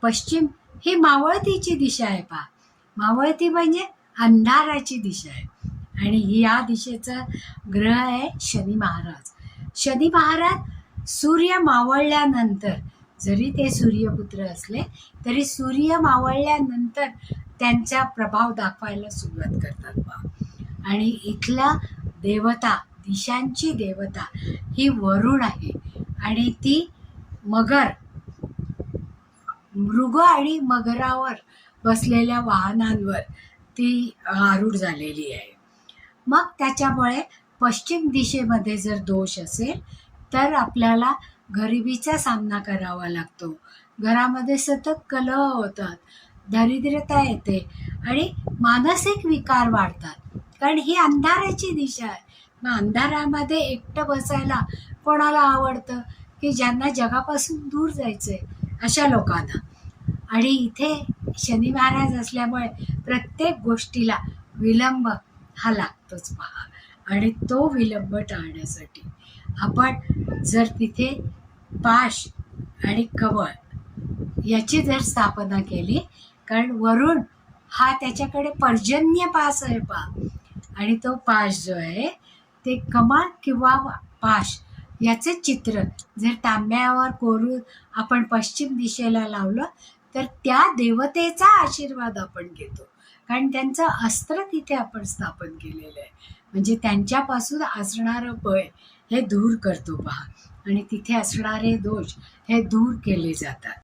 पश्चिम ही मावळतीची दिशा आहे. पहा, मावळती म्हणजे अंधाराची दिशा आहे. आणि या दिशेचा ग्रह आहे शनी महाराज. शनी महाराज सूर्य मावळल्यानंतर, जरी ते सूर्यपुत्र असले तरी सूर्य मावळल्यानंतर त्यांचा प्रभाव दाखवायला सुरुवात करतात. पहा, आणि इथला देवता, दिशांची देवता ही वरुण आहे. आणि ती मृग आणि मगरावर बसलेल्या वाहनांवर ती आरूढ झालेली आहे. मग त्याच्यामुळे पश्चिम दिशेमध्ये जर दोष असेल तर आपल्याला गरिबीचा सामना करावा लागतो. घरामध्ये सतत कलह होतात, दारिद्र्यता येते आणि मानसिक विकार वाढतात. कारण ही अंधाराची दिशा आहे. मग अंधारामध्ये एकटं बसायला कोणाला आवडतं? की ज्यांना जगापासून दूर जायचंय अशा लोकांना. आणि इथे शनी महाराज असल्यामुळे प्रत्येक गोष्टीला विलंब हा लागतोच. पहा, आणि तो विलंब टाळण्यासाठी आपण जर तिथे पाश आणि कवळ याची जर स्थापना केली, कारण वरुण हा त्याच्याकडे पर्जन्य पास आहे. पहा, आणि तो पाश जो आहे ते कमळ किंवा पाश याचे चित्र जर तांब्यावर कोरून आपण पश्चिम दिशेला लावलं तर त्या देवतेचा आशीर्वाद आपण घेतो. कारण त्यांचं अस्त्र तिथे आपण स्थापन केलेलं आहे. म्हणजे त्यांच्यापासून असणारं भय हे दूर करतो. पहा, आणि तिथे असणारे दोष हे दूर केले जातात.